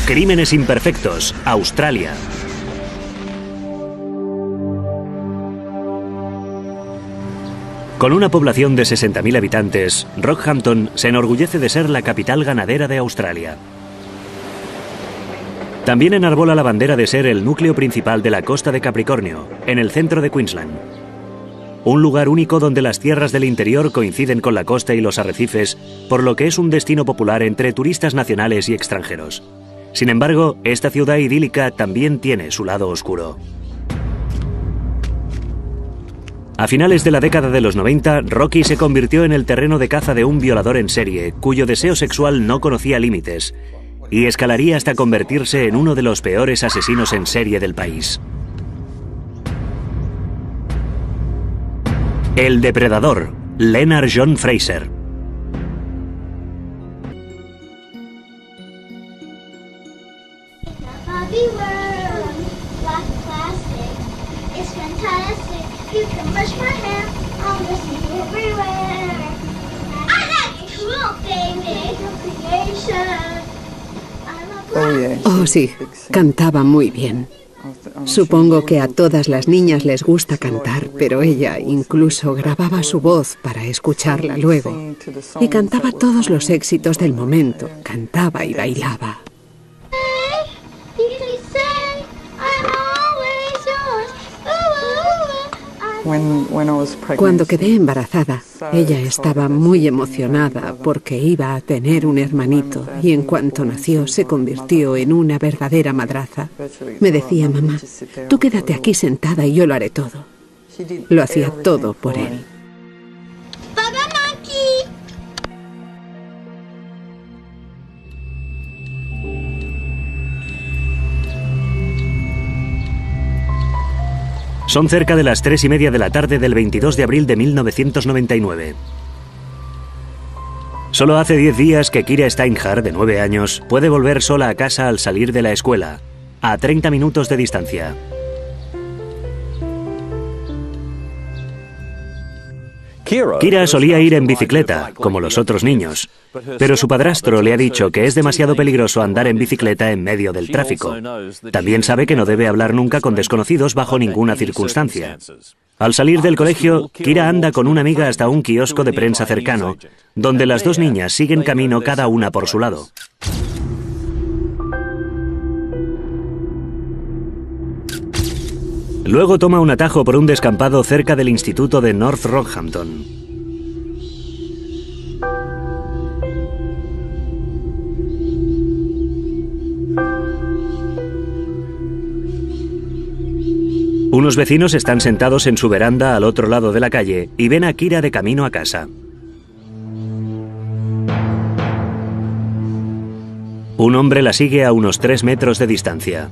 Crímenes imperfectos, Australia. Con una población de 60.000 habitantes, Rockhampton se enorgullece de ser la capital ganadera de Australia. También enarbola la bandera de ser el núcleo principal de la costa de Capricornio, en el centro de Queensland. Un lugar único donde las tierras del interior coinciden con la costa y los arrecifes, por lo que es un destino popular entre turistas nacionales y extranjeros. Sin embargo, esta ciudad idílica también tiene su lado oscuro. A finales de la década de los 90, Rocky se convirtió en el terreno de caza de un violador en serie, cuyo deseo sexual no conocía límites, y escalaría hasta convertirse en uno de los peores asesinos en serie del país. El depredador, Leonard John Fraser. Oh, sí, cantaba muy bien. Supongo que a todas las niñas les gusta cantar, pero ella incluso grababa su voz para escucharla luego. Y cantaba todos los éxitos del momento, cantaba y bailaba. Cuando quedé embarazada, ella estaba muy emocionada porque iba a tener un hermanito y en cuanto nació se convirtió en una verdadera madraza. Me decía, mamá, tú quédate aquí sentada y yo lo haré todo. Lo hacía todo por él. Son cerca de las 3:30 de la tarde del 22 de abril de 1999. Solo hace 10 días que Kira Steinhardt, de 9 años, puede volver sola a casa al salir de la escuela, a 30 minutos de distancia. Kira solía ir en bicicleta, como los otros niños, pero su padrastro le ha dicho que es demasiado peligroso andar en bicicleta en medio del tráfico. También sabe que no debe hablar nunca con desconocidos bajo ninguna circunstancia. Al salir del colegio, Kira anda con una amiga hasta un kiosco de prensa cercano, donde las dos niñas siguen camino cada una por su lado. Luego toma un atajo por un descampado cerca del instituto de North Rockhampton. Unos vecinos están sentados en su veranda al otro lado de la calle y ven a Kira de camino a casa. Un hombre la sigue a unos 3 metros de distancia.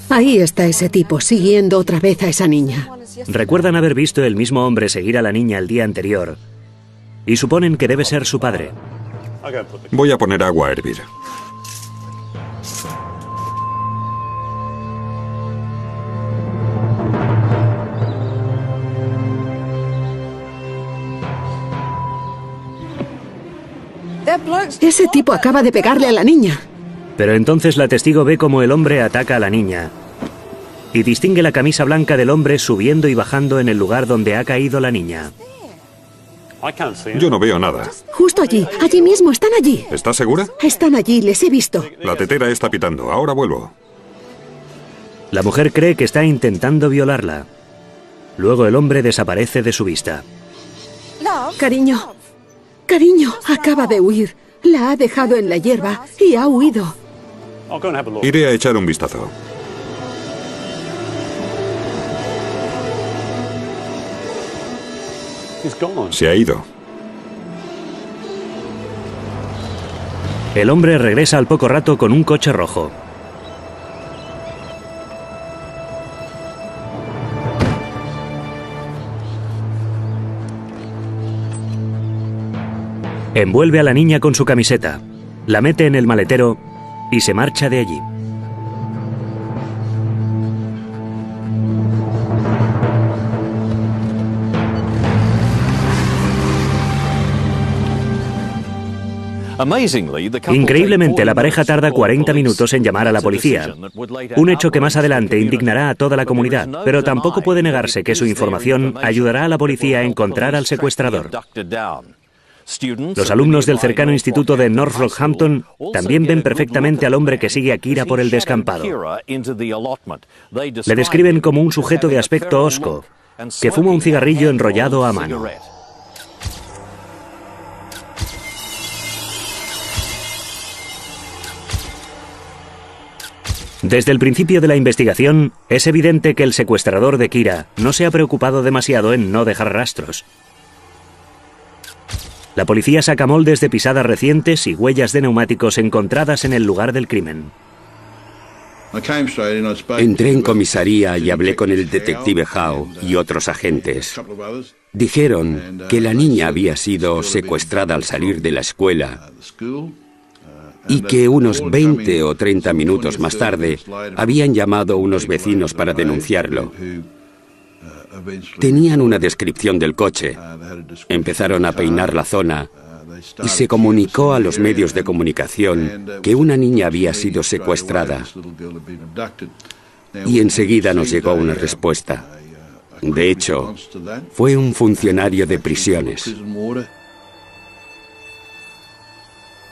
Ahí está ese tipo, siguiendo otra vez a esa niña. Recuerdan haber visto el mismo hombre seguir a la niña el día anterior y suponen que debe ser su padre. Voy a poner agua a hervir. Ese tipo acaba de pegarle a la niña. Pero entonces la testigo ve cómo el hombre ataca a la niña y distingue la camisa blanca del hombre subiendo y bajando en el lugar donde ha caído la niña. Yo no veo nada. Justo allí, allí mismo, están allí. ¿Estás segura? Están allí, les he visto. La tetera está pitando, ahora vuelvo. La mujer cree que está intentando violarla. Luego el hombre desaparece de su vista. Cariño, acaba de huir. La ha dejado en la hierba y ha huido. Iré a echar un vistazo. Se ha ido. El hombre regresa al poco rato con un coche rojo. Envuelve a la niña con su camiseta, la mete en el maletero y se marcha de allí. Increíblemente, la pareja tarda 40 minutos en llamar a la policía, un hecho que más adelante indignará a toda la comunidad, pero tampoco puede negarse que su información ayudará a la policía a encontrar al secuestrador. Los alumnos del cercano instituto de North Rockhampton también ven perfectamente al hombre que sigue a Kira por el descampado. Le describen como un sujeto de aspecto hosco, que fuma un cigarrillo enrollado a mano. Desde el principio de la investigación, es evidente que el secuestrador de Kira no se ha preocupado demasiado en no dejar rastros. La policía saca moldes de pisadas recientes y huellas de neumáticos encontradas en el lugar del crimen. Entré en comisaría y hablé con el detective Howe y otros agentes. Dijeron que la niña había sido secuestrada al salir de la escuela y que unos 20 o 30 minutos más tarde habían llamado unos vecinos para denunciarlo. Tenían una descripción del coche, empezaron a peinar la zona y se comunicó a los medios de comunicación que una niña había sido secuestrada. Y enseguida nos llegó una respuesta. De hecho, fue un funcionario de prisiones.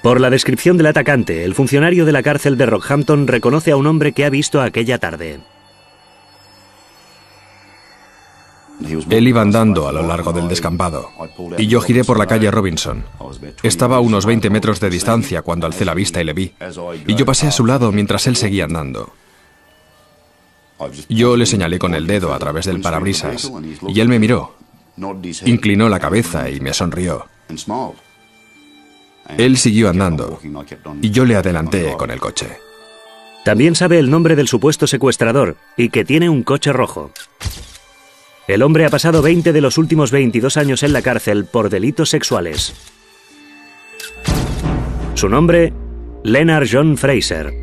Por la descripción del atacante, el funcionario de la cárcel de Rockhampton reconoce a un hombre que ha visto aquella tarde. Él iba andando a lo largo del descampado y yo giré por la calle Robinson. Estaba a unos 20 metros de distancia cuando alcé la vista y le vi. Y yo pasé a su lado mientras él seguía andando. Yo le señalé con el dedo a través del parabrisas y él me miró. Inclinó la cabeza y me sonrió. Él siguió andando y yo le adelanté con el coche. También sabe el nombre del supuesto secuestrador y que tiene un coche rojo. El hombre ha pasado 20 de los últimos 22 años en la cárcel por delitos sexuales. Su nombre, Leonard John Fraser.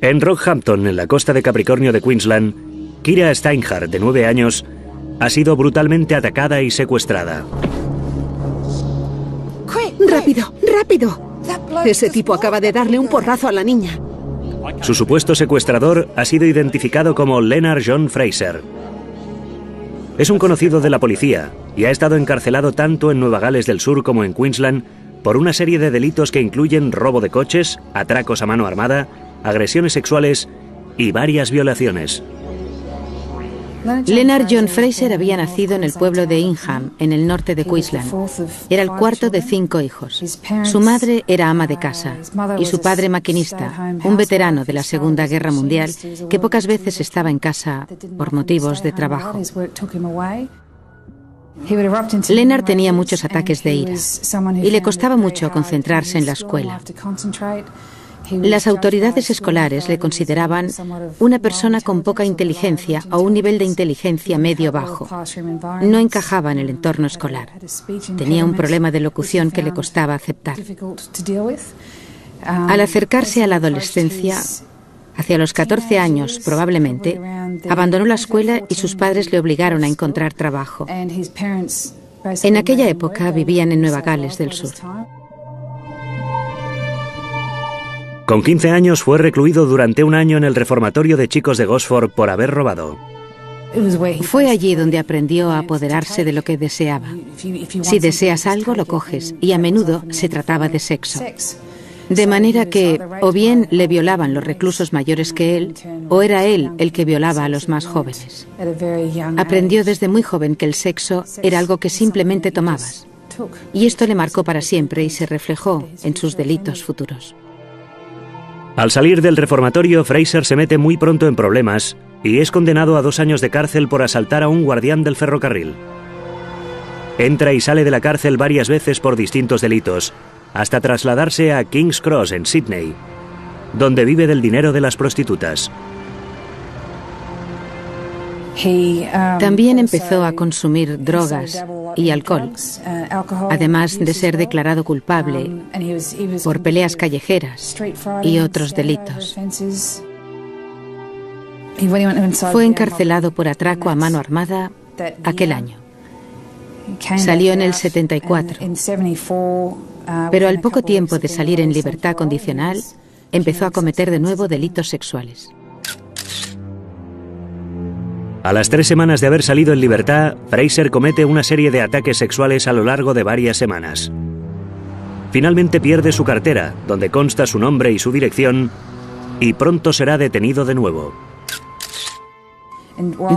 En Rockhampton, en la costa de Capricornio de Queensland, Kira Steinhardt, de 9 años, ha sido brutalmente atacada y secuestrada. ¡Rápido, rápido! Ese tipo acaba de darle un porrazo a la niña. Su supuesto secuestrador ha sido identificado como Leonard John Fraser. Es un conocido de la policía y ha estado encarcelado tanto en Nueva Gales del Sur como en Queensland por una serie de delitos que incluyen robo de coches, atracos a mano armada, agresiones sexuales y varias violaciones. Leonard John Fraser había nacido en el pueblo de Ingham, en el norte de Queensland. Era el cuarto de 5 hijos. Su madre era ama de casa y su padre maquinista, un veterano de la Segunda Guerra Mundial que pocas veces estaba en casa por motivos de trabajo. Leonard tenía muchos ataques de ira y le costaba mucho concentrarse en la escuela. Las autoridades escolares le consideraban una persona con poca inteligencia o un nivel de inteligencia medio-bajo. No encajaba en el entorno escolar. Tenía un problema de locución que le costaba aceptar. Al acercarse a la adolescencia, hacia los 14 años probablemente, abandonó la escuela y sus padres le obligaron a encontrar trabajo. En aquella época vivían en Nueva Gales del Sur. Con 15 años fue recluido durante un año en el reformatorio de chicos de Gosford por haber robado. Fue allí donde aprendió a apoderarse de lo que deseaba. Si deseas algo, lo coges, y a menudo se trataba de sexo. De manera que o bien le violaban los reclusos mayores que él, o era él el que violaba a los más jóvenes. Aprendió desde muy joven que el sexo era algo que simplemente tomabas. Y esto le marcó para siempre y se reflejó en sus delitos futuros. Al salir del reformatorio, Fraser se mete muy pronto en problemas y es condenado a 2 años de cárcel por asaltar a un guardián del ferrocarril. Entra y sale de la cárcel varias veces por distintos delitos, hasta trasladarse a King's Cross, en Sydney, donde vive del dinero de las prostitutas. También empezó a consumir drogas y alcohol, además de ser declarado culpable por peleas callejeras y otros delitos. Fue encarcelado por atraco a mano armada aquel año. Salió en el 74, pero al poco tiempo de salir en libertad condicional, empezó a cometer de nuevo delitos sexuales. A las 3 semanas de haber salido en libertad, Fraser comete una serie de ataques sexuales a lo largo de varias semanas. Finalmente pierde su cartera, donde consta su nombre y su dirección, y pronto será detenido de nuevo.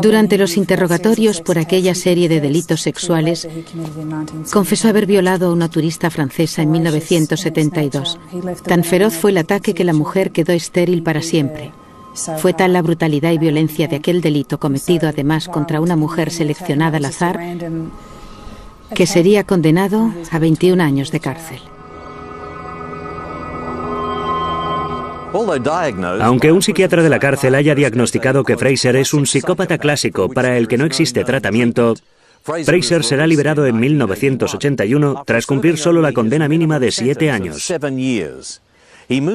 Durante los interrogatorios por aquella serie de delitos sexuales, confesó haber violado a una turista francesa en 1972. Tan feroz fue el ataque que la mujer quedó estéril para siempre. Fue tal la brutalidad y violencia de aquel delito, cometido además contra una mujer seleccionada al azar, que sería condenado a 21 años de cárcel. Aunque un psiquiatra de la cárcel haya diagnosticado que Fraser es un psicópata clásico para el que no existe tratamiento, Fraser será liberado en 1981 tras cumplir solo la condena mínima de 7 años.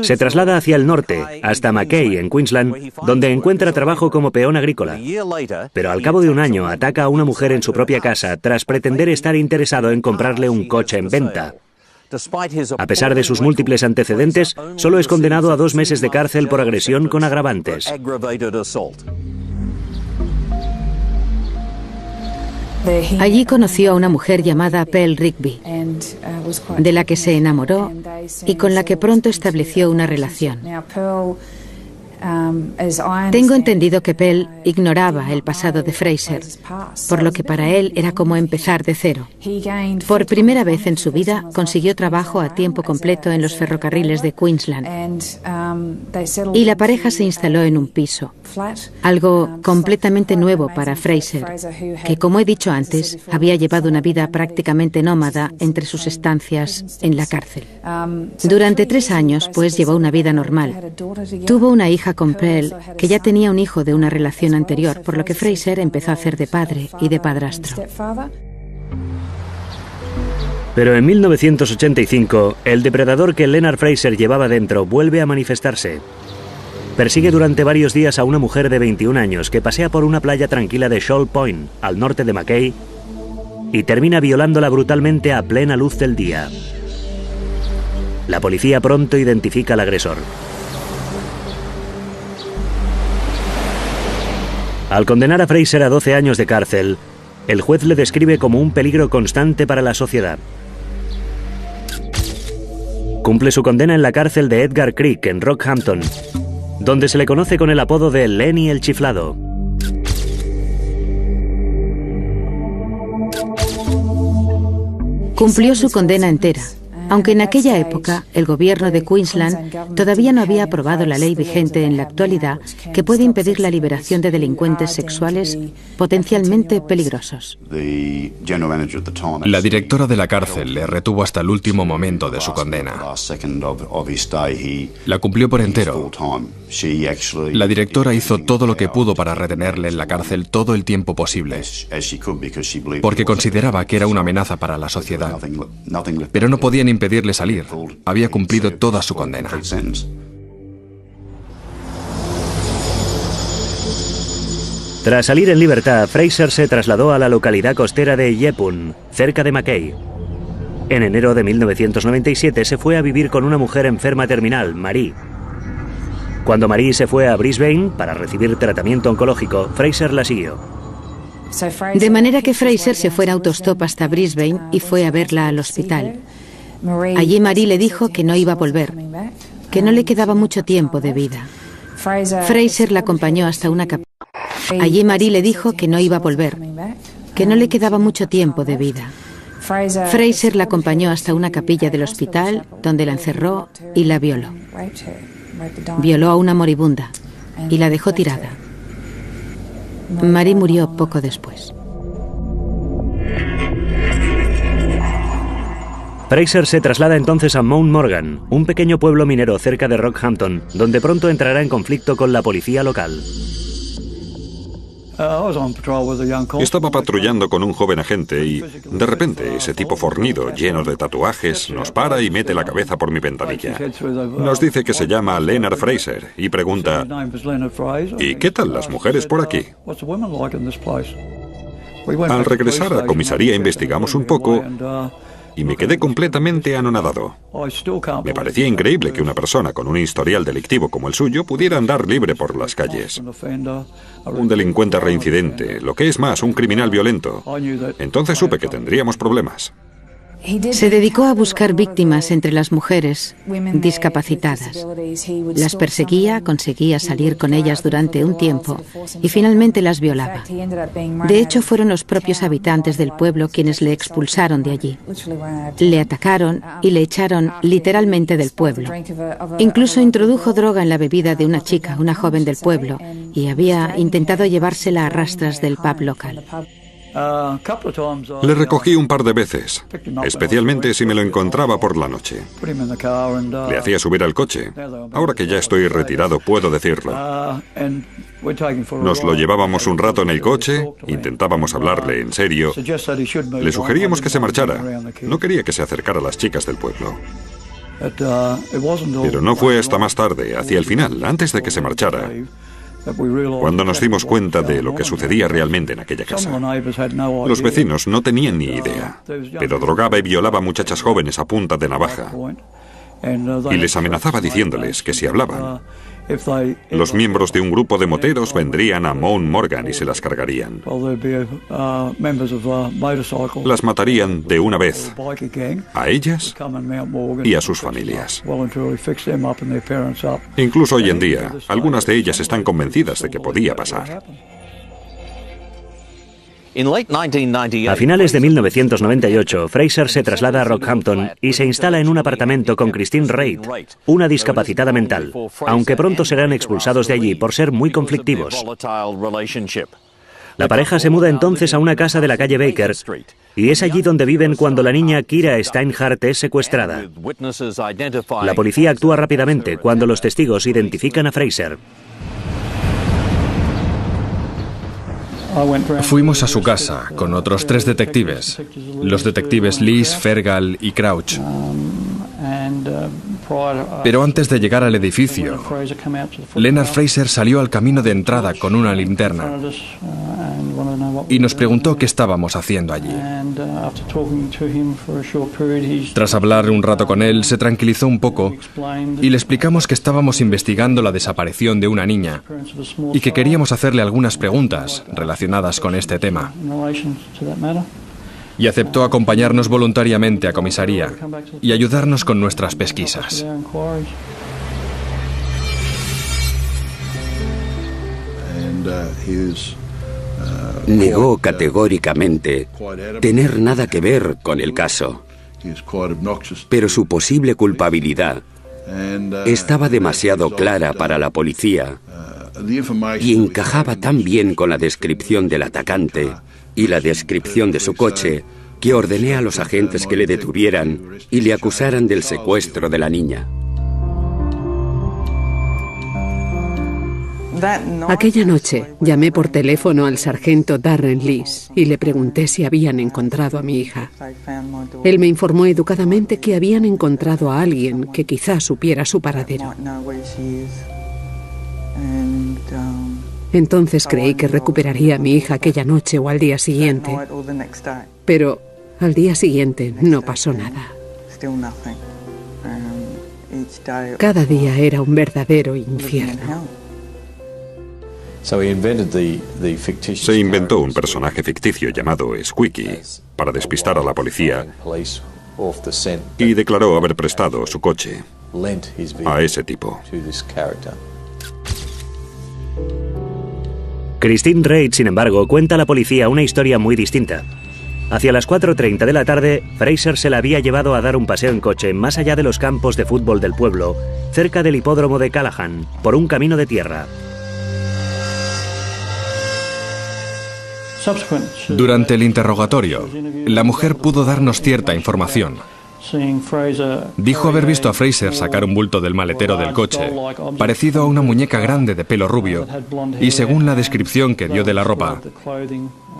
Se traslada hacia el norte, hasta Mackay, en Queensland, donde encuentra trabajo como peón agrícola. Pero al cabo de un año ataca a una mujer en su propia casa tras pretender estar interesado en comprarle un coche en venta. A pesar de sus múltiples antecedentes, solo es condenado a 2 meses de cárcel por agresión con agravantes. Allí conoció a una mujer llamada Pell Rigby, de la que se enamoró y con la que pronto estableció una relación. Tengo entendido que Pell ignoraba el pasado de Fraser, por lo que para él era como empezar de cero. Por primera vez en su vida consiguió trabajo a tiempo completo en los ferrocarriles de Queensland y la pareja se instaló en un piso, algo completamente nuevo para Fraser, que, como he dicho antes, había llevado una vida prácticamente nómada entre sus estancias en la cárcel. Durante 3 años, pues, llevó una vida normal. Tuvo una hija con Pell, que ya tenía un hijo de una relación anterior, por lo que Fraser empezó a hacer de padre y de padrastro. Pero en 1985, el depredador que Leonard Fraser llevaba dentro vuelve a manifestarse. Persigue durante varios días a una mujer de 21 años que pasea por una playa tranquila de Shoal Point, al norte de Mackay, y termina violándola brutalmente a plena luz del día. La policía pronto identifica al agresor. Al condenar a Fraser a 12 años de cárcel, el juez le describe como un peligro constante para la sociedad. Cumple su condena en la cárcel de Edgar Creek, en Rockhampton, donde se le conoce con el apodo de Lenny el Chiflado. Cumplió su condena entera, aunque en aquella época el gobierno de Queensland todavía no había aprobado la ley vigente en la actualidad que puede impedir la liberación de delincuentes sexuales potencialmente peligrosos. La directora de la cárcel le retuvo hasta el último momento de su condena. La cumplió por entero. La directora hizo todo lo que pudo para retenerle en la cárcel todo el tiempo posible, porque consideraba que era una amenaza para la sociedad. Pero no podían impedirle salir. Había cumplido toda su condena. Tras salir en libertad, Fraser se trasladó a la localidad costera de Yeppoon, cerca de Mackay. En enero de 1997 se fue a vivir con una mujer enferma terminal, Marie. Cuando Marie se fue a Brisbane para recibir tratamiento oncológico, Fraser la siguió. De manera que Fraser se fue en autostop hasta Brisbane y fue a verla al hospital. Allí Marie le dijo que no iba a volver, que no le quedaba mucho tiempo de vida. Fraser la acompañó hasta una capilla. Allí Marie le dijo que no iba a volver, que no le quedaba mucho tiempo de vida. Fraser la acompañó hasta una capilla del hospital, donde la encerró y la violó. Violó a una moribunda y la dejó tirada. Marie murió poco después. Fraser se traslada entonces a Mount Morgan, un pequeño pueblo minero cerca de Rockhampton, donde pronto entrará en conflicto con la policía local. Estaba patrullando con un joven agente y, de repente, ese tipo fornido, lleno de tatuajes, nos para y mete la cabeza por mi ventanilla. Nos dice que se llama Leonard Fraser y pregunta: ¿y qué tal las mujeres por aquí? Al regresar a comisaría investigamos un poco y me quedé completamente anonadado. Me parecía increíble que una persona con un historial delictivo como el suyo pudiera andar libre por las calles. Un delincuente reincidente, lo que es más, un criminal violento. Entonces supe que tendríamos problemas. Se dedicó a buscar víctimas entre las mujeres discapacitadas. Las perseguía, conseguía salir con ellas durante un tiempo y finalmente las violaba. De hecho, fueron los propios habitantes del pueblo quienes le expulsaron de allí. Le atacaron y le echaron literalmente del pueblo. Incluso introdujo droga en la bebida de una chica, una joven del pueblo, y había intentado llevársela a rastras del pub local. Le recogí un par de veces, especialmente si me lo encontraba por la noche. Le hacía subir al coche. Ahora que ya estoy retirado, puedo decirlo. Nos lo llevábamos un rato en el coche, intentábamos hablarle en serio. Le sugeríamos que se marchara. No quería que se acercara a las chicas del pueblo. Pero no fue hasta más tarde, hacia el final, antes de que se marchara, cuando nos dimos cuenta de lo que sucedía realmente en aquella casa. Los vecinos no tenían ni idea, pero drogaba y violaba a muchachas jóvenes a punta de navaja. Y les amenazaba diciéndoles que si hablaban, los miembros de un grupo de moteros vendrían a Mount Morgan y se las cargarían. Las matarían de una vez, a ellas y a sus familias. Incluso hoy en día, algunas de ellas están convencidas de que podía pasar. A finales de 1998, Fraser se traslada a Rockhampton y se instala en un apartamento con Christine Reid, una discapacitada mental, aunque pronto serán expulsados de allí por ser muy conflictivos. La pareja se muda entonces a una casa de la calle Baker y es allí donde viven cuando la niña Kira Steinhardt es secuestrada. La policía actúa rápidamente cuando los testigos identifican a Fraser. Fuimos a su casa con otros 3 detectives, los detectives Lees, Fergal y Crouch. Pero antes de llegar al edificio, Leonard Fraser salió al camino de entrada con una linterna y nos preguntó qué estábamos haciendo allí. Tras hablar un rato con él, se tranquilizó un poco y le explicamos que estábamos investigando la desaparición de una niña y que queríamos hacerle algunas preguntas relacionadas con este tema. Y aceptó acompañarnos voluntariamente a comisaría y ayudarnos con nuestras pesquisas. Negó categóricamente tener nada que ver con el caso, pero su posible culpabilidad estaba demasiado clara para la policía y encajaba tan bien con la descripción del atacante y la descripción de su coche, que ordené a los agentes que le detuvieran y le acusaran del secuestro de la niña. Aquella noche llamé por teléfono al sargento Darren Lees y le pregunté si habían encontrado a mi hija. Él me informó educadamente que habían encontrado a alguien que quizás supiera su paradero. Entonces creí que recuperaría a mi hija aquella noche o al día siguiente. Pero al día siguiente no pasó nada. Cada día era un verdadero infierno. Se inventó un personaje ficticio llamado Squeaky para despistar a la policía y declaró haber prestado su coche a ese tipo. Christine Reid, sin embargo, cuenta a la policía una historia muy distinta. Hacia las 4:30 de la tarde, Fraser se la había llevado a dar un paseo en coche más allá de los campos de fútbol del pueblo, cerca del hipódromo de Callahan, por un camino de tierra. Durante el interrogatorio, la mujer pudo darnos cierta información. Dijo haber visto a Fraser sacar un bulto del maletero del coche, parecido a una muñeca grande de pelo rubio, y según la descripción que dio de la ropa,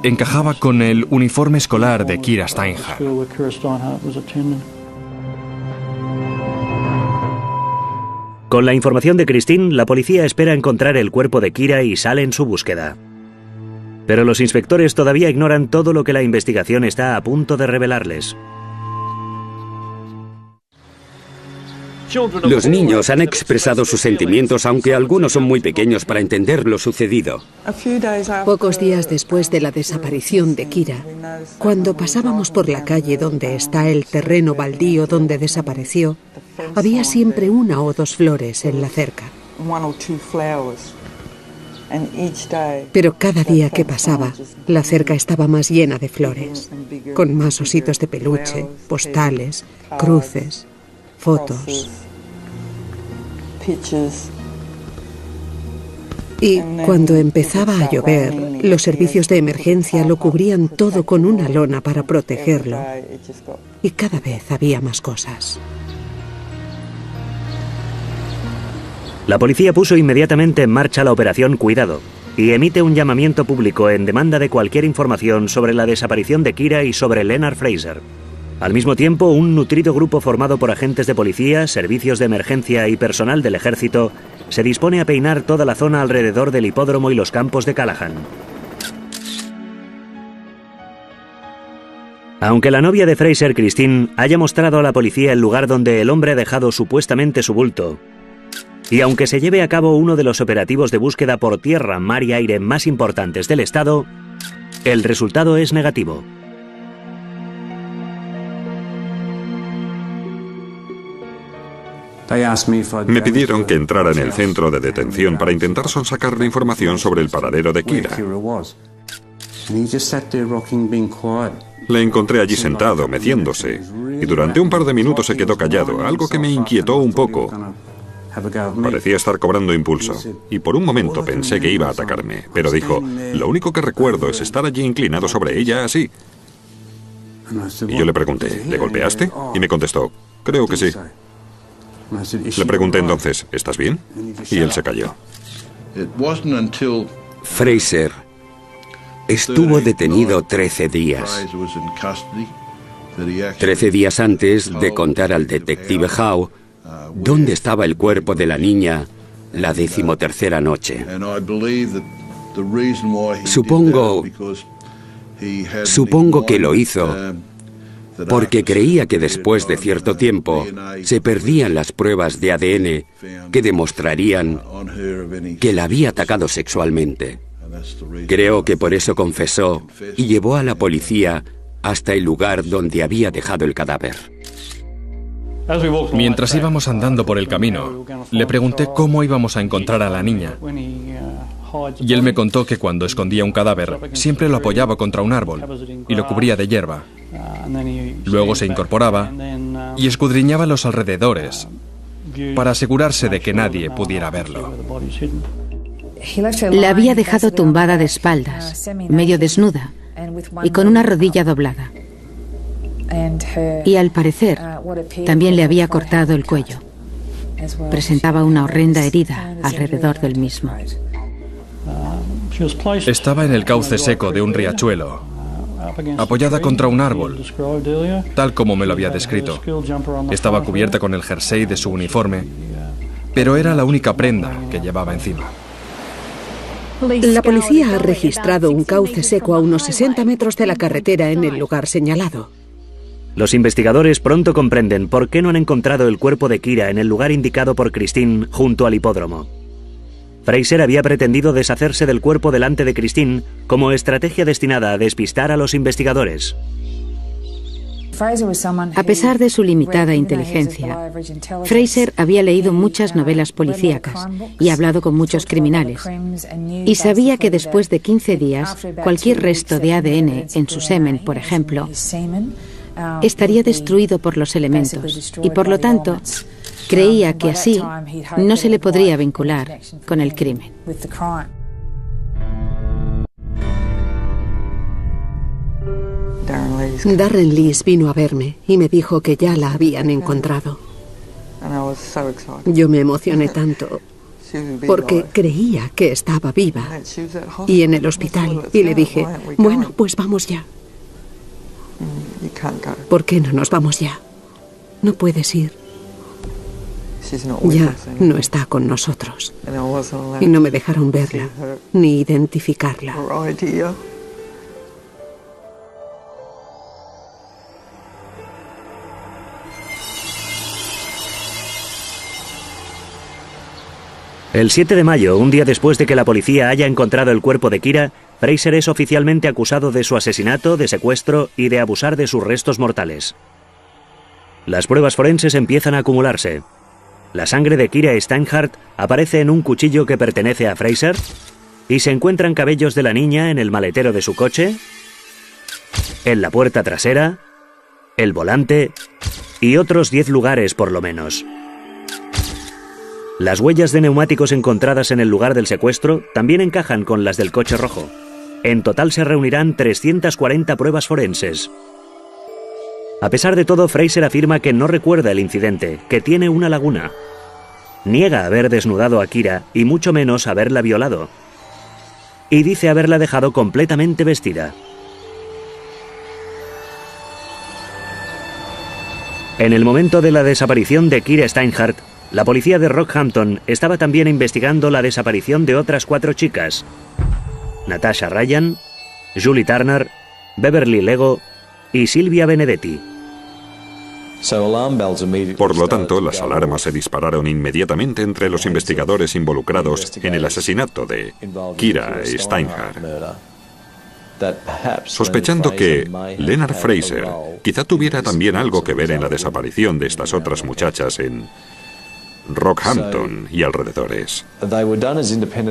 encajaba con el uniforme escolar de Kira Steinhardt. Con la información de Christine, la policía espera encontrar el cuerpo de Kira y sale en su búsqueda. Pero los inspectores todavía ignoran todo lo que la investigación está a punto de revelarles. Los niños han expresado sus sentimientos, aunque algunos son muy pequeños para entender lo sucedido. Pocos días después de la desaparición de Kira, cuando pasábamos por la calle donde está el terreno baldío donde desapareció, había siempre 1 o 2 flores en la cerca. Pero cada día que pasaba, la cerca estaba más llena de flores, con más ositos de peluche, postales, cruces, fotos. Y cuando empezaba a llover, los servicios de emergencia lo cubrían todo con una lona para protegerlo. Y cada vez había más cosas. La policía puso inmediatamente en marcha la operación Cuidado y emite un llamamiento público en demanda de cualquier información sobre la desaparición de Kira y sobre Leonard Fraser. Al mismo tiempo, un nutrido grupo formado por agentes de policía, servicios de emergencia y personal del ejército se dispone a peinar toda la zona alrededor del hipódromo y los campos de Callahan. Aunque la novia de Fraser, Christine, haya mostrado a la policía el lugar donde el hombre ha dejado supuestamente su bulto, y aunque se lleve a cabo uno de los operativos de búsqueda por tierra, mar y aire más importantes del estado, el resultado es negativo. Me pidieron que entrara en el centro de detención para intentar sonsacar la información sobre el paradero de Kira. Le encontré allí sentado, meciéndose, y durante un par de minutos se quedó callado, algo que me inquietó un poco. Parecía estar cobrando impulso, y por un momento pensé que iba a atacarme, pero dijo, lo único que recuerdo es estar allí inclinado sobre ella así. Y yo le pregunté, ¿le golpeaste? Y me contestó, creo que sí. Le pregunté entonces, ¿estás bien? Y él se calló. Fraser estuvo detenido 13 días. 13 días antes de contar al detective Howe dónde estaba el cuerpo de la niña la 13ª noche. Supongo que lo hizo porque creía que después de cierto tiempo se perdían las pruebas de ADN que demostrarían que la había atacado sexualmente. Creo que por eso confesó y llevó a la policía hasta el lugar donde había dejado el cadáver. Mientras íbamos andando por el camino, le pregunté cómo íbamos a encontrar a la niña. Y él me contó que cuando escondía un cadáver, siempre lo apoyaba contra un árbol y lo cubría de hierba. Luego se incorporaba y escudriñaba los alrededores para asegurarse de que nadie pudiera verlo. La había dejado tumbada de espaldas, medio desnuda y con una rodilla doblada. Y al parecer, también le había cortado el cuello. Presentaba una horrenda herida alrededor del mismo. Estaba en el cauce seco de un riachuelo, apoyada contra un árbol, tal como me lo había descrito. Estaba cubierta con el jersey de su uniforme, pero era la única prenda que llevaba encima. La policía ha registrado un cauce seco a unos 60 metros de la carretera en el lugar señalado. Los investigadores pronto comprenden por qué no han encontrado el cuerpo de Kira en el lugar indicado por Christine junto al hipódromo. Fraser había pretendido deshacerse del cuerpo delante de Christine como estrategia destinada a despistar a los investigadores. A pesar de su limitada inteligencia, Fraser había leído muchas novelas policíacas y hablado con muchos criminales, y sabía que después de 15 días, cualquier resto de ADN en su semen, por ejemplo, estaría destruido por los elementos, y por lo tanto, creía que así no se le podría vincular con el crimen. Darren Lees vino a verme y me dijo que ya la habían encontrado. Yo me emocioné tanto porque creía que estaba viva y en el hospital, y le dije, bueno, pues vamos ya. ¿Por qué no nos vamos ya? No puedes ir. Ya no está con nosotros. Y no me dejaron verla, ni identificarla. El 7 de mayo, un día después de que la policía haya encontrado el cuerpo de Kira, Fraser es oficialmente acusado de su asesinato, de secuestro y de abusar de sus restos mortales. Las pruebas forenses empiezan a acumularse. La sangre de Kira Steinhardt aparece en un cuchillo que pertenece a Fraser y se encuentran cabellos de la niña en el maletero de su coche, en la puerta trasera, el volante y otros 10 lugares por lo menos. Las huellas de neumáticos encontradas en el lugar del secuestro también encajan con las del coche rojo. En total se reunirán 340 pruebas forenses. A pesar de todo, Fraser afirma que no recuerda el incidente, que tiene una laguna. Niega haber desnudado a Kira y mucho menos haberla violado. Y dice haberla dejado completamente vestida. En el momento de la desaparición de Kira Steinhardt, la policía de Rockhampton estaba también investigando la desaparición de otras 4 chicas: Natasha Ryan, Julie Turner, Beverly Lego y Silvia Benedetti. Por lo tanto, las alarmas se dispararon inmediatamente entre los investigadores involucrados en el asesinato de Kira Steinhardt, sospechando que Leonard Fraser quizá tuviera también algo que ver en la desaparición de estas otras muchachas en Rockhampton y alrededores.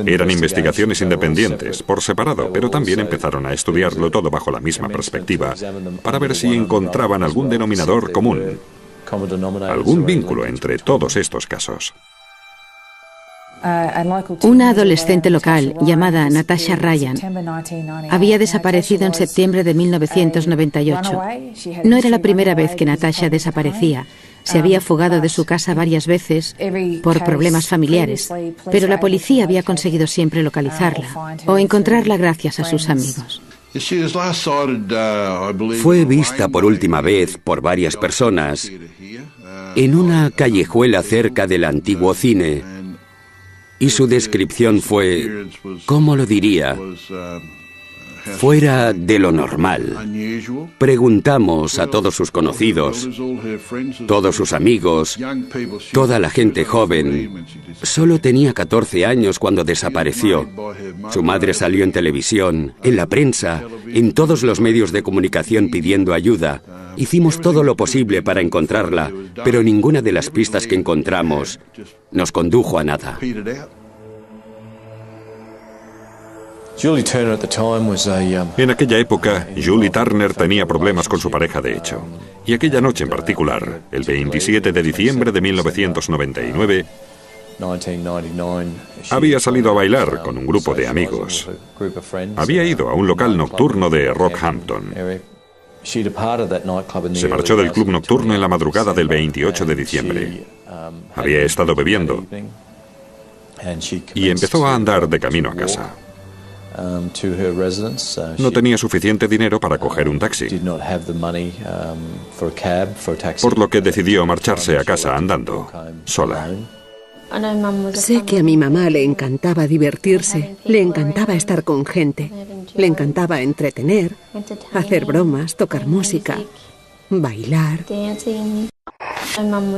Eran investigaciones independientes, por separado, pero también empezaron a estudiarlo todo bajo la misma perspectiva, para ver si encontraban algún denominador común, algún vínculo entre todos estos casos. Una adolescente local llamada Natasha Ryan había desaparecido en septiembre de 1998. No era la primera vez que Natasha desaparecía. Se había fugado de su casa varias veces por problemas familiares, pero la policía había conseguido siempre localizarla o encontrarla gracias a sus amigos. Fue vista por última vez por varias personas en una callejuela cerca del antiguo cine, y su descripción fue, ¿cómo lo diría?, fuera de lo normal. Preguntamos a todos sus conocidos, todos sus amigos, toda la gente joven. Solo tenía 14 años cuando desapareció. Su madre salió en televisión, en la prensa, en todos los medios de comunicación pidiendo ayuda. Hicimos todo lo posible para encontrarla, pero ninguna de las pistas que encontramos nos condujo a nada. En aquella época, Julie Turner tenía problemas con su pareja de hecho. Y aquella noche en particular, el 27 de diciembre de 1999, había salido a bailar con un grupo de amigos. Había ido a un local nocturno de Rockhampton. Se marchó del club nocturno en la madrugada del 28 de diciembre. Había estado bebiendo y empezó a andar de camino a casa. No tenía suficiente dinero para coger un taxi, por lo que decidió marcharse a casa andando, sola. Sé que a mi mamá le encantaba divertirse, le encantaba estar con gente, le encantaba entretener, hacer bromas, tocar música, bailar.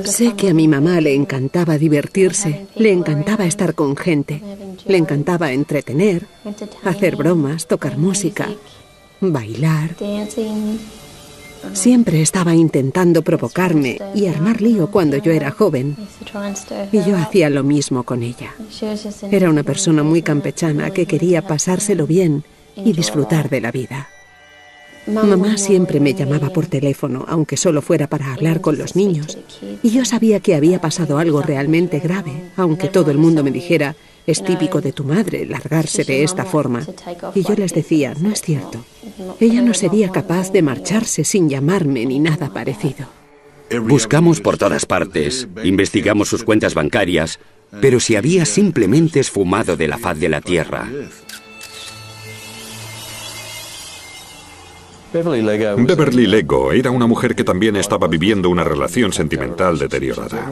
Sé que a mi mamá le encantaba divertirse, le encantaba estar con gente, le encantaba entretener, hacer bromas, tocar música, bailar. Siempre estaba intentando provocarme y armar lío cuando yo era joven. Y yo hacía lo mismo con ella. Era una persona muy campechana que quería pasárselo bien y disfrutar de la vida. Mamá siempre me llamaba por teléfono, aunque solo fuera para hablar con los niños. Y yo sabía que había pasado algo realmente grave, aunque todo el mundo me dijera, es típico de tu madre largarse de esta forma. Y yo les decía, no es cierto. Ella no sería capaz de marcharse sin llamarme ni nada parecido. Buscamos por todas partes, investigamos sus cuentas bancarias, pero se había simplemente esfumado de la faz de la tierra. Beverly Lego era una mujer que también estaba viviendo una relación sentimental deteriorada.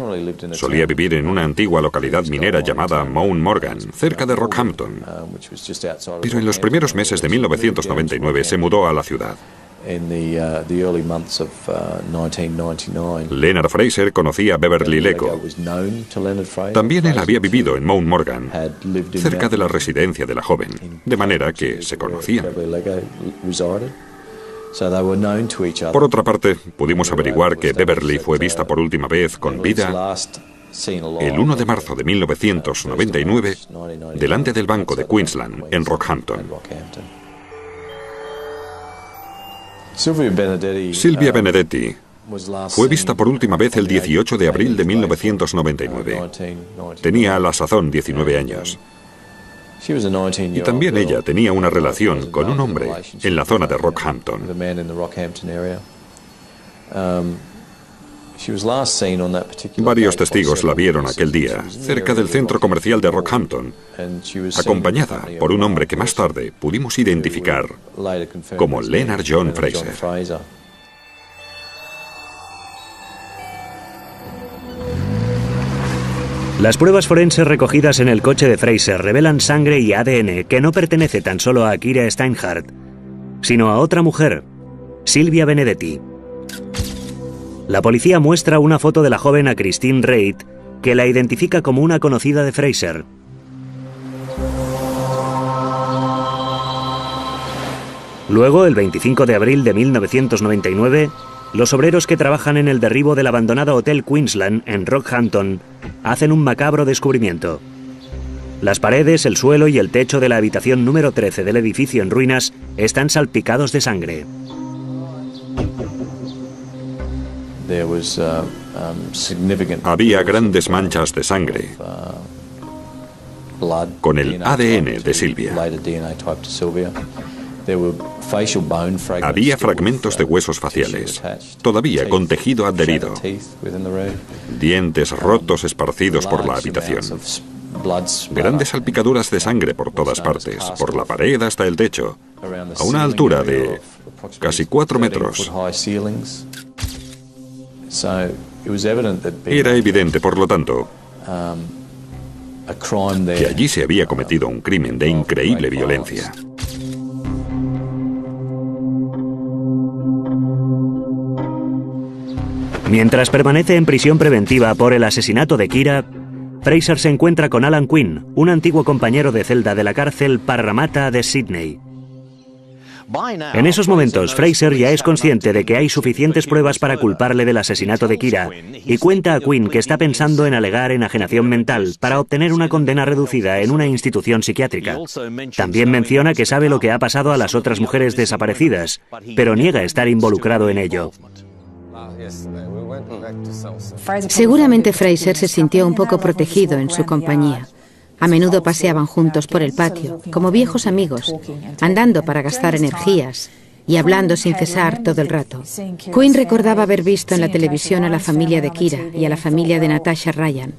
Solía vivir en una antigua localidad minera llamada Mount Morgan, cerca de Rockhampton. Pero en los primeros meses de 1999 se mudó a la ciudad. Leonard Fraser conocía a Beverly Lego. También él había vivido en Mount Morgan, cerca de la residencia de la joven, de manera que se conocían. Por otra parte, pudimos averiguar que Beverly fue vista por última vez con vida el 1 de marzo de 1999 delante del Banco de Queensland en Rockhampton. Silvia Benedetti fue vista por última vez el 18 de abril de 1999. Tenía a la sazón 19 años. Y también ella tenía una relación con un hombre en la zona de Rockhampton. Varios testigos la vieron aquel día, cerca del centro comercial de Rockhampton, acompañada por un hombre que más tarde pudimos identificar como Leonard John Fraser. Las pruebas forenses recogidas en el coche de Fraser revelan sangre y ADN que no pertenece tan solo a Kira Steinhardt, sino a otra mujer, Silvia Benedetti. La policía muestra una foto de la joven a Christine Reid, que la identifica como una conocida de Fraser. Luego, el 25 de abril de 1999, los obreros que trabajan en el derribo del abandonado Hotel Queensland en Rockhampton hacen un macabro descubrimiento. Las paredes, el suelo y el techo de la habitación número 13 del edificio en ruinas están salpicados de sangre. Había grandes manchas de sangre con el ADN de Silvia. Había fragmentos de huesos faciales, todavía con tejido adherido, dientes rotos esparcidos por la habitación, grandes salpicaduras de sangre por todas partes, por la pared hasta el techo, a una altura de casi 4 metros. Era evidente, por lo tanto, que allí se había cometido un crimen de increíble violencia. Mientras permanece en prisión preventiva por el asesinato de Kira, Fraser se encuentra con Alan Quinn, un antiguo compañero de celda de la cárcel Parramatta de Sydney. En esos momentos, Fraser ya es consciente de que hay suficientes pruebas para culparle del asesinato de Kira y cuenta a Quinn que está pensando en alegar enajenación mental para obtener una condena reducida en una institución psiquiátrica. También menciona que sabe lo que ha pasado a las otras mujeres desaparecidas, pero niega estar involucrado en ello. Seguramente Fraser se sintió un poco protegido en su compañía. A menudo paseaban juntos por el patio, como viejos amigos, andando para gastar energías y hablando sin cesar todo el rato. Quinn recordaba haber visto en la televisión a la familia de Kira y a la familia de Natasha Ryan,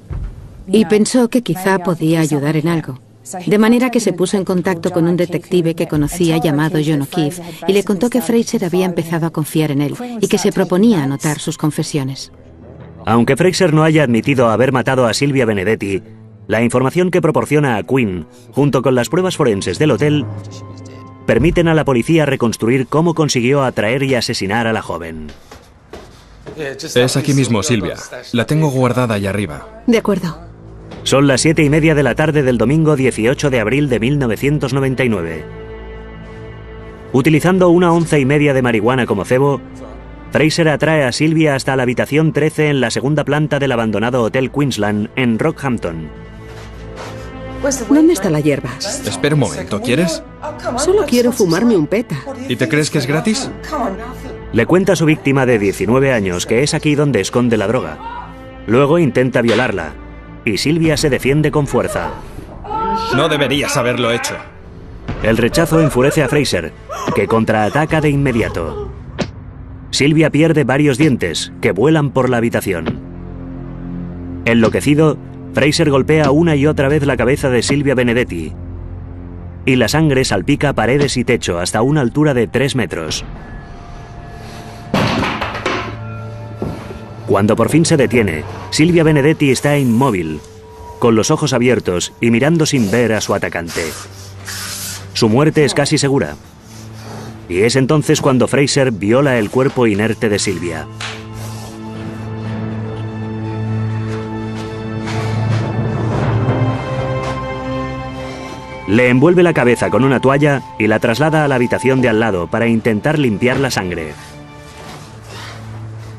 y pensó que quizá podía ayudar en algo. De manera que se puso en contacto con un detective que conocía llamado John O'Keefe y le contó que Fraser había empezado a confiar en él y que se proponía anotar sus confesiones. Aunque Fraser no haya admitido haber matado a Silvia Benedetti, la información que proporciona a Quinn, junto con las pruebas forenses del hotel, permiten a la policía reconstruir cómo consiguió atraer y asesinar a la joven. Es aquí mismo, Silvia. La tengo guardada allá arriba. De acuerdo. Son las 7:30 de la tarde del domingo 18 de abril de 1999. Utilizando una 1,5 de marihuana como cebo, Fraser atrae a Silvia hasta la habitación 13 en la segunda planta del abandonado Hotel Queensland en Rockhampton. ¿Dónde está la hierba? Espera un momento, ¿quieres? Solo quiero fumarme un peta. ¿Y te crees que es gratis? Le cuenta a su víctima de 19 años que es aquí donde esconde la droga. Luego intenta violarla, y Silvia se defiende con fuerza. No deberías haberlo hecho. El rechazo enfurece a Fraser, que contraataca de inmediato. Silvia pierde varios dientes, que vuelan por la habitación. Enloquecido, Fraser golpea una y otra vez la cabeza de Silvia Benedetti, y la sangre salpica paredes y techo hasta una altura de 3 metros. Cuando por fin se detiene, Silvia Benedetti está inmóvil, con los ojos abiertos y mirando sin ver a su atacante. Su muerte es casi segura. Y es entonces cuando Fraser viola el cuerpo inerte de Silvia. Le envuelve la cabeza con una toalla y la traslada a la habitación de al lado para intentar limpiar la sangre.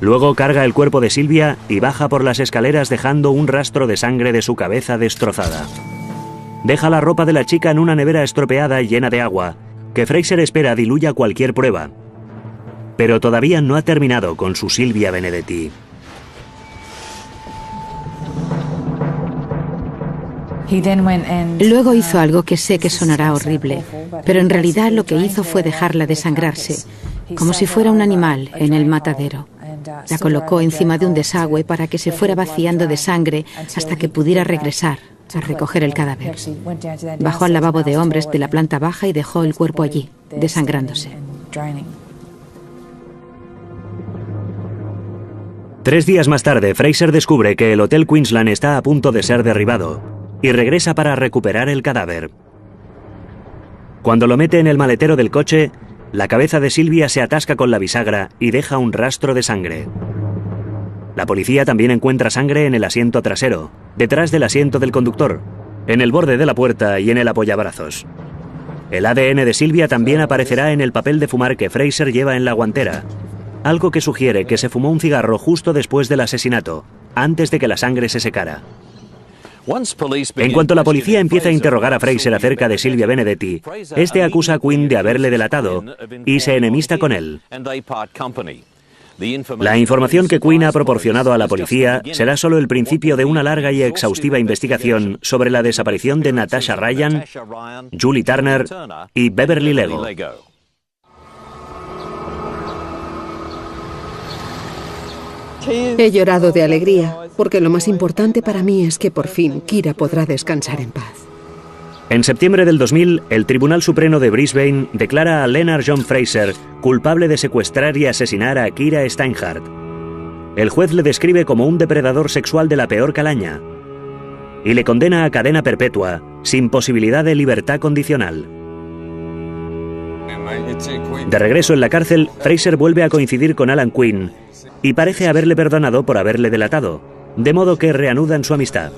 Luego carga el cuerpo de Silvia y baja por las escaleras dejando un rastro de sangre de su cabeza destrozada. Deja la ropa de la chica en una nevera estropeada y llena de agua, que Fraser espera diluya cualquier prueba. Pero todavía no ha terminado con su Silvia Benedetti. Luego hizo algo que sé que sonará horrible, pero en realidad lo que hizo fue dejarla desangrarse, como si fuera un animal en el matadero. La colocó encima de un desagüe para que se fuera vaciando de sangre hasta que pudiera regresar a recoger el cadáver. Bajó al lavabo de hombres de la planta baja y dejó el cuerpo allí, desangrándose. 3 días más tarde, Fraser descubre que el Hotel Queensland está a punto de ser derribado y regresa para recuperar el cadáver. Cuando lo mete en el maletero del coche, la cabeza de Silvia se atasca con la bisagra y deja un rastro de sangre. La policía también encuentra sangre en el asiento trasero, detrás del asiento del conductor, en el borde de la puerta y en el apoyabrazos. El ADN de Silvia también aparecerá en el papel de fumar que Fraser lleva en la guantera, algo que sugiere que se fumó un cigarro justo después del asesinato, antes de que la sangre se secara. En cuanto la policía empieza a interrogar a Fraser acerca de Silvia Benedetti, este acusa a Quinn de haberle delatado y se enemista con él. La información que Quinn ha proporcionado a la policía será solo el principio de una larga y exhaustiva investigación sobre la desaparición de Natasha Ryan, Julie Turner y Beverly Lego. He llorado de alegría, porque lo más importante para mí es que por fin Kira podrá descansar en paz. En septiembre del 2000, el Tribunal Supremo de Brisbane declara a Leonard John Fraser culpable de secuestrar y asesinar a Kira Steinhardt. El juez le describe como un depredador sexual de la peor calaña y le condena a cadena perpetua, sin posibilidad de libertad condicional. De regreso en la cárcel, Fraser vuelve a coincidir con Alan Quinn y parece haberle perdonado por haberle delatado, de modo que reanudan su amistad.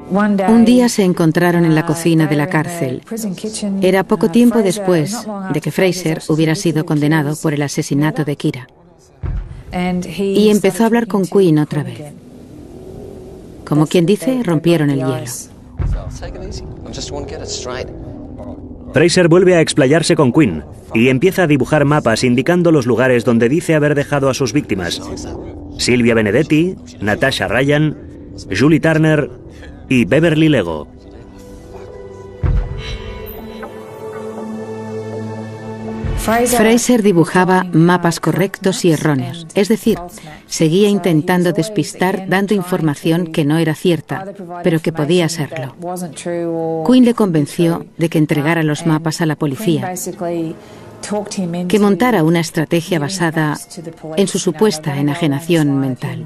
Un día se encontraron en la cocina de la cárcel. Era poco tiempo después de que Fraser hubiera sido condenado por el asesinato de Kira. Y empezó a hablar con Quinn otra vez. Como quien dice, rompieron el hielo. Fraser vuelve a explayarse con Quinn y empieza a dibujar mapas indicando los lugares donde dice haber dejado a sus víctimas: Silvia Benedetti, Natasha Ryan, Julie Turner y Beverly Lego. Fraser dibujaba mapas correctos y erróneos, es decir, seguía intentando despistar dando información que no era cierta, pero que podía serlo. Quinn le convenció de que entregara los mapas a la policía, que montara una estrategia basada en su supuesta enajenación mental.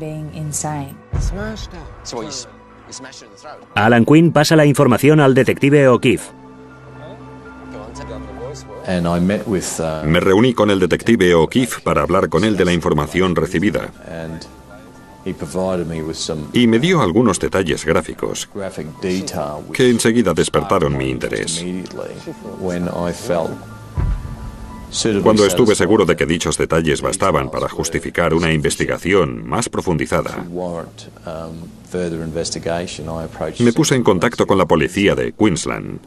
Alan Quinn pasa la información al detective O'Keefe. Me reuní con el detective O'Keefe para hablar con él de la información recibida. Y me dio algunos detalles gráficos que enseguida despertaron mi interés. Cuando estuve seguro de que dichos detalles bastaban para justificar una investigación más profundizada, me puse en contacto con la policía de Queensland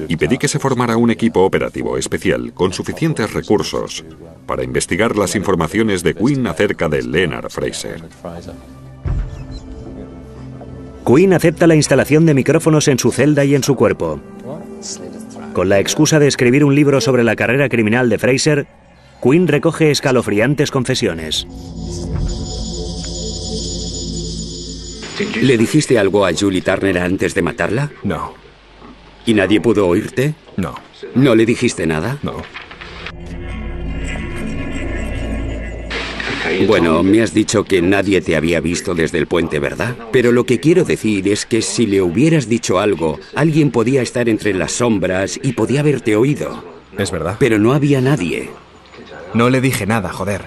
y pedí que se formara un equipo operativo especial con suficientes recursos para investigar las informaciones de Quinn acerca de Leonard Fraser. Quinn acepta la instalación de micrófonos en su celda y en su cuerpo. Con la excusa de escribir un libro sobre la carrera criminal de Fraser, Quinn recoge escalofriantes confesiones. ¿Le dijiste algo a Julie Turner antes de matarla? No. ¿Y nadie pudo oírte? No. ¿No le dijiste nada? No. Bueno, me has dicho que nadie te había visto desde el puente, ¿verdad? Pero lo que quiero decir es que si le hubieras dicho algo, alguien podía estar entre las sombras y podía haberte oído. Es verdad. Pero no había nadie. No le dije nada, joder.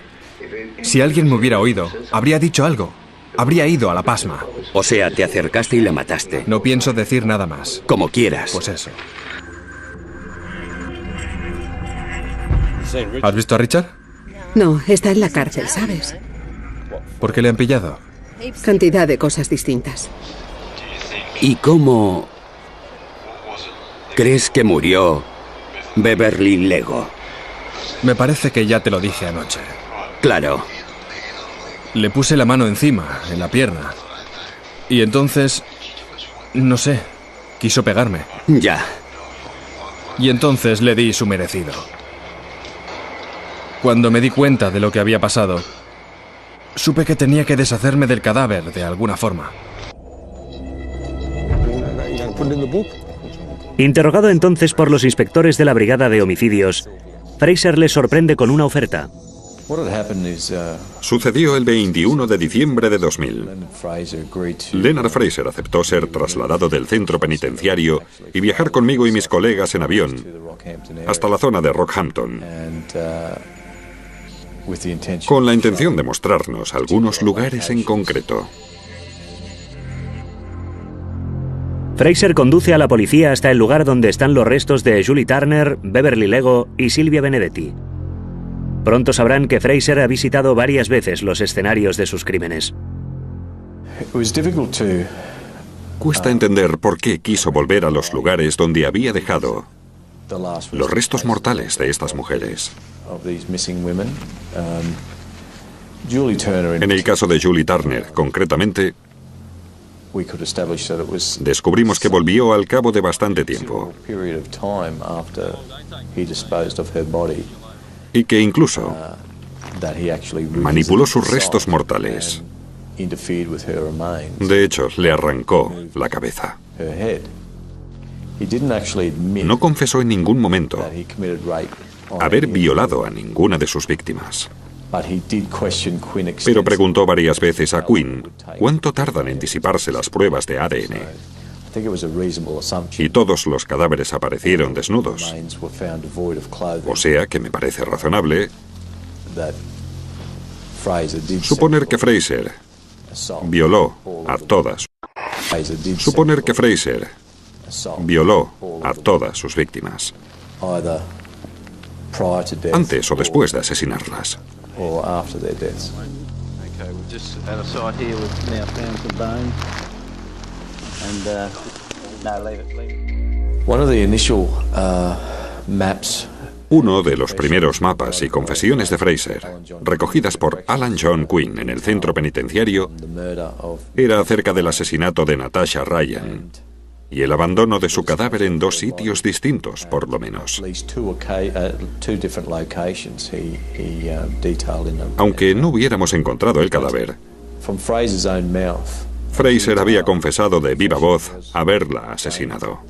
Si alguien me hubiera oído, habría dicho algo. Habría ido a la pasma. O sea, te acercaste y la mataste. No pienso decir nada más. Como quieras. Pues eso. ¿Has visto a Richard? No, está en la cárcel, ¿sabes? ¿Por qué le han pillado? Cantidad de cosas distintas. ¿Y cómo crees que murió Beverly Lego? Me parece que ya te lo dije anoche. Claro. Le puse la mano encima, en la pierna. Y entonces, no sé, quiso pegarme. Ya. Y entonces le di su merecido. Cuando me di cuenta de lo que había pasado, supe que tenía que deshacerme del cadáver de alguna forma. Interrogado entonces por los inspectores de la Brigada de Homicidios, Fraser les sorprende con una oferta. Sucedió el 21 de diciembre de 2000. Leonard Fraser aceptó ser trasladado del centro penitenciario y viajar conmigo y mis colegas en avión hasta la zona de Rockhampton, con la intención de mostrarnos algunos lugares en concreto. Fraser conduce a la policía hasta el lugar donde están los restos de Julie Turner, Beverly Lego y Silvia Benedetti. Pronto sabrán que Fraser ha visitado varias veces los escenarios de sus crímenes. Cuesta entender por qué quiso volver a los lugares donde había dejado los restos mortales de estas mujeres. En el caso de Julie Turner, concretamente, descubrimos que volvió al cabo de bastante tiempo y que incluso manipuló sus restos mortales. De hecho, le arrancó la cabeza. No confesó en ningún momento haber violado a ninguna de sus víctimas. Pero preguntó varias veces a Quinn cuánto tardan en disiparse las pruebas de ADN. Y todos los cadáveres aparecieron desnudos. O sea que me parece razonable suponer que Fraser violó a todas. Suponer que Fraser violó a todas sus víctimas, antes o después de asesinarlas. Uno de los primeros mapas y confesiones de Fraser, recogidas por Alan John Quinn en el centro penitenciario, era acerca del asesinato de Natasha Ryan y el abandono de su cadáver en dos sitios distintos, por lo menos. Aunque no hubiéramos encontrado el cadáver, Fraser había confesado de viva voz haberla asesinado.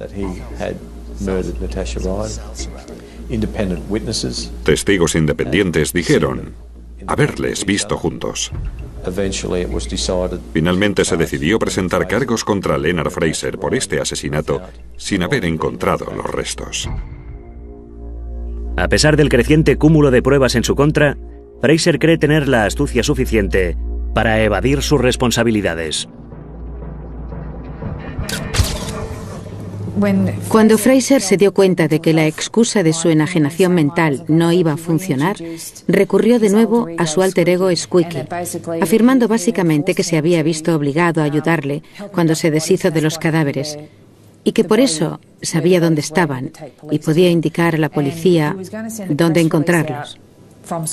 Testigos independientes dijeron haberles visto juntos. Finalmente se decidió presentar cargos contra Leonard Fraser por este asesinato sin haber encontrado los restos. A pesar del creciente cúmulo de pruebas en su contra, Fraser cree tener la astucia suficiente para evadir sus responsabilidades. Cuando Fraser se dio cuenta de que la excusa de su enajenación mental no iba a funcionar, recurrió de nuevo a su alter ego Squeaky, afirmando básicamente que se había visto obligado a ayudarle cuando se deshizo de los cadáveres y que por eso sabía dónde estaban y podía indicar a la policía dónde encontrarlos.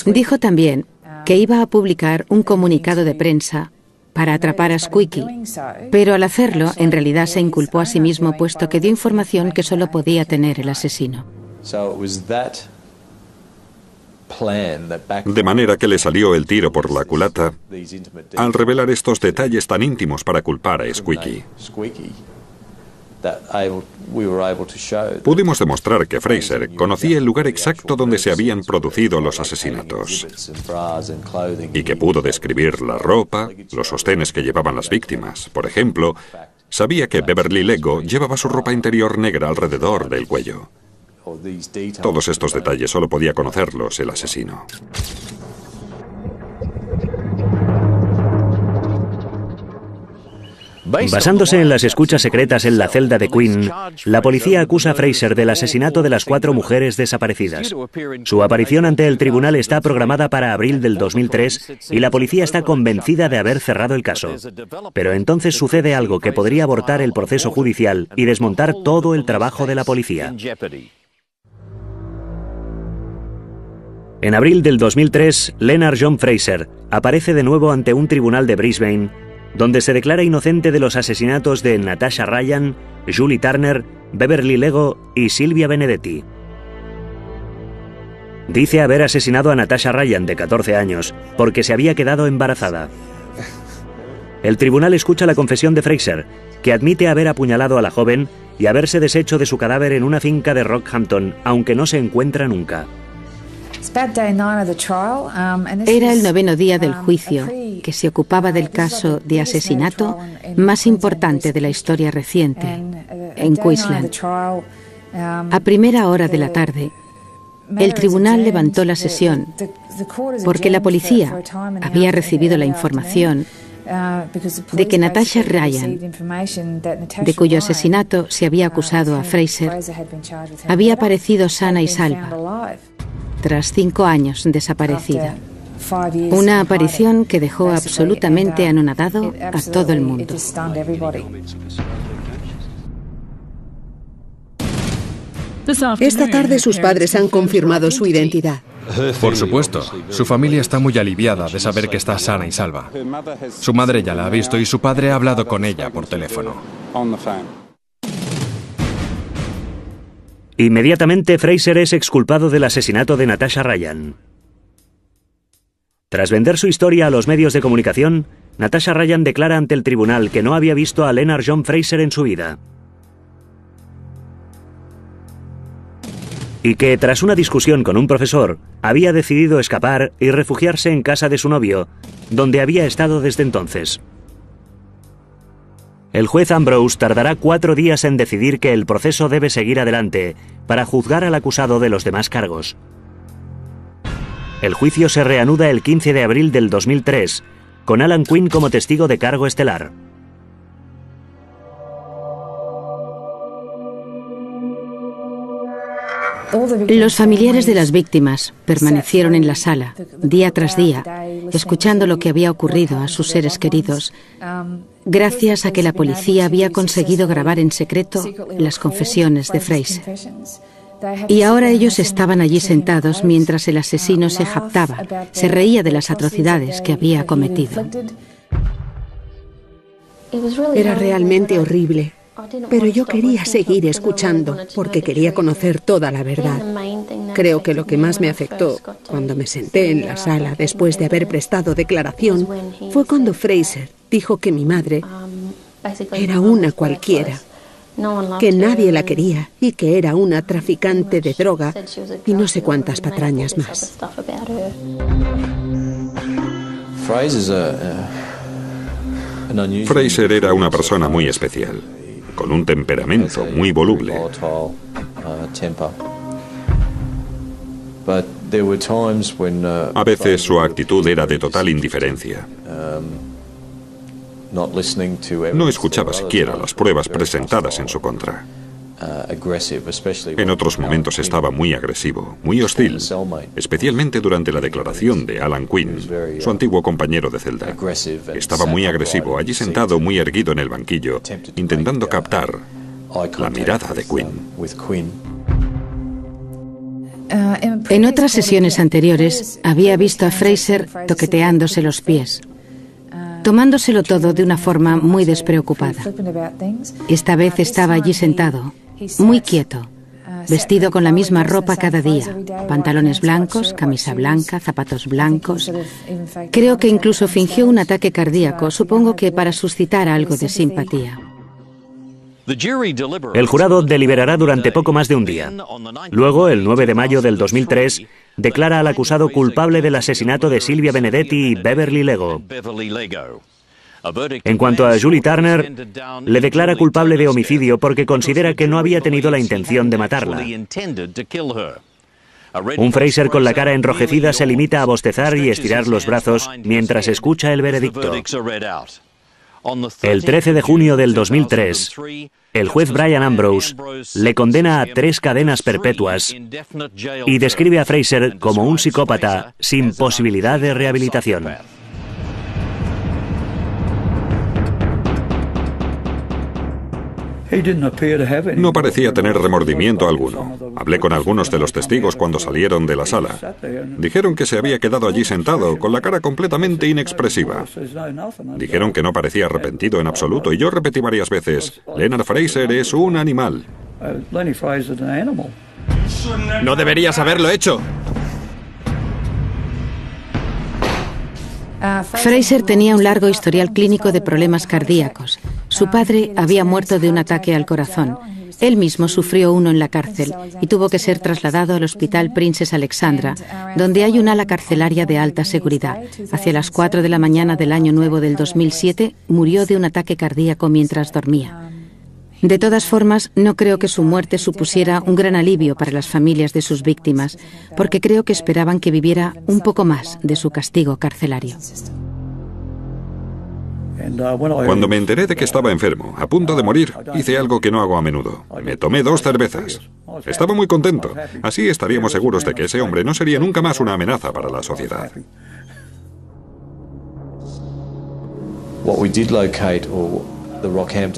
Dijo también que iba a publicar un comunicado de prensa para atrapar a Squeaky, pero al hacerlo, en realidad se inculpó a sí mismo, puesto que dio información que solo podía tener el asesino. De manera que le salió el tiro por la culata al revelar estos detalles tan íntimos para culpar a Squeaky. Pudimos demostrar que Fraser conocía el lugar exacto donde se habían producido los asesinatos y que pudo describir la ropa, los sostenes que llevaban las víctimas. Por ejemplo, sabía que Beverly Lego llevaba su ropa interior negra alrededor del cuello. Todos estos detalles solo podía conocerlos el asesino. Basándose en las escuchas secretas en la celda de Quinn, la policía acusa a Fraser del asesinato de las 4 mujeres desaparecidas. Su aparición ante el tribunal está programada para abril del 2003 y la policía está convencida de haber cerrado el caso. Pero entonces sucede algo que podría abortar el proceso judicial y desmontar todo el trabajo de la policía. En abril del 2003, Leonard John Fraser aparece de nuevo ante un tribunal de Brisbane, donde se declara inocente de los asesinatos de Natasha Ryan, Julie Turner, Beverly Lego y Silvia Benedetti. Dice haber asesinado a Natasha Ryan, de 14 años, porque se había quedado embarazada. El tribunal escucha la confesión de Fraser, que admite haber apuñalado a la joven y haberse deshecho de su cadáver en una finca de Rockhampton, aunque no se encuentra nunca. Era el 9º día del juicio, que se ocupaba del caso de asesinato más importante de la historia reciente, en Queensland. A primera hora de la tarde, el tribunal levantó la sesión porque la policía había recibido la información de que Natasha Ryan, de cuyo asesinato se había acusado a Fraser, había aparecido sana y salva tras 5 años desaparecida. Una aparición que dejó absolutamente anonadado a todo el mundo. Esta tarde sus padres han confirmado su identidad. Por supuesto, su familia está muy aliviada de saber que está sana y salva. Su madre ya la ha visto y su padre ha hablado con ella por teléfono. Inmediatamente, Fraser es exculpado del asesinato de Natasha Ryan. Tras vender su historia a los medios de comunicación, Natasha Ryan declara ante el tribunal que no había visto a Leonard John Fraser en su vida. Y que, tras una discusión con un profesor, había decidido escapar y refugiarse en casa de su novio, donde había estado desde entonces. El juez Ambrose tardará 4 días en decidir que el proceso debe seguir adelante para juzgar al acusado de los demás cargos. El juicio se reanuda el 15 de abril del 2003, con Alan Quinn como testigo de cargo estelar. Los familiares de las víctimas permanecieron en la sala, día tras día, escuchando lo que había ocurrido a sus seres queridos, gracias a que la policía había conseguido grabar en secreto las confesiones de Fraser. Y ahora ellos estaban allí sentados mientras el asesino se jactaba, se reía de las atrocidades que había cometido. Era realmente horrible. Pero yo quería seguir escuchando porque quería conocer toda la verdad. Creo que lo que más me afectó cuando me senté en la sala después de haber prestado declaración fue cuando Fraser dijo que mi madre era una cualquiera, que nadie la quería y que era una traficante de droga y no sé cuántas patrañas más. Fraser era una persona muy especial, con un temperamento muy voluble. A veces su actitud era de total indiferencia. No escuchaba siquiera las pruebas presentadas en su contra. En otros momentos estaba muy agresivo, muy hostil, especialmente durante la declaración de Alan Quinn, su antiguo compañero de celda. Estaba muy agresivo, allí sentado muy erguido en el banquillo, intentando captar la mirada de Quinn. En otras sesiones anteriores había visto a Fraser toqueteándose los pies, tomándoselo todo de una forma muy despreocupada. Esta vez estaba allí sentado, muy quieto, vestido con la misma ropa cada día, pantalones blancos, camisa blanca, zapatos blancos. Creo que incluso fingió un ataque cardíaco, supongo que para suscitar algo de simpatía. El jurado deliberará durante poco más de un día. Luego, el 9 de mayo del 2003, declara al acusado culpable del asesinato de Sylvia Benedetti y Beverly Lego. En cuanto a Julie Turner, le declara culpable de homicidio porque considera que no había tenido la intención de matarla. Un Fraser con la cara enrojecida se limita a bostezar y estirar los brazos mientras escucha el veredicto. El 13 de junio del 2003, el juez Brian Ambrose le condena a 3 cadenas perpetuas y describe a Fraser como un psicópata sin posibilidad de rehabilitación. No parecía tener remordimiento alguno. Hablé con algunos de los testigos cuando salieron de la sala. Dijeron que se había quedado allí sentado, con la cara completamente inexpresiva. Dijeron que no parecía arrepentido en absoluto, y yo repetí varias veces, Leonard Fraser es un animal. No deberías haberlo hecho. Fraser tenía un largo historial clínico de problemas cardíacos. Su padre había muerto de un ataque al corazón. Él mismo sufrió uno en la cárcel y tuvo que ser trasladado al Hospital Princess Alexandra, donde hay un ala carcelaria de alta seguridad. Hacia las 4 de la mañana del año nuevo del 2007, murió de un ataque cardíaco mientras dormía. De todas formas, no creo que su muerte supusiera un gran alivio para las familias de sus víctimas, porque creo que esperaban que viviera un poco más de su castigo carcelario. Cuando me enteré de que estaba enfermo, a punto de morir, hice algo que no hago a menudo. Me tomé 2 cervezas. Estaba muy contento. Así estaríamos seguros de que ese hombre no sería nunca más una amenaza para la sociedad.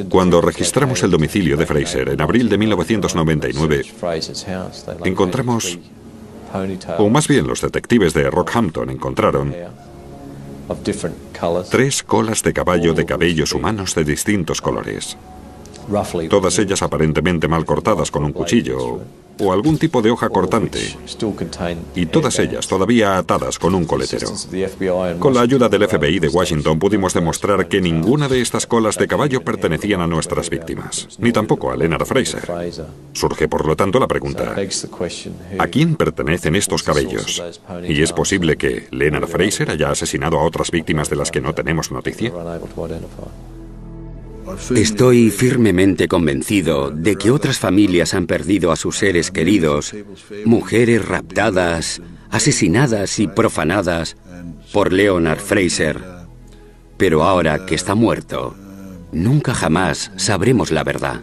Cuando registramos el domicilio de Fraser en abril de 1999, encontramos, o más bien los detectives de Rockhampton encontraron, 3 colas de caballo de cabellos humanos de distintos colores. Todas ellas aparentemente mal cortadas con un cuchillo o algún tipo de hoja cortante, y todas ellas todavía atadas con un coletero. Con la ayuda del FBI de Washington pudimos demostrar que ninguna de estas colas de caballo pertenecían a nuestras víctimas, ni tampoco a Leonard Fraser. Surge por lo tanto la pregunta, ¿a quién pertenecen estos cabellos? ¿Y es posible que Leonard Fraser haya asesinado a otras víctimas de las que no tenemos noticia? Estoy firmemente convencido de que otras familias han perdido a sus seres queridos, mujeres raptadas, asesinadas y profanadas por Leonard Fraser. Pero ahora que está muerto, nunca jamás sabremos la verdad.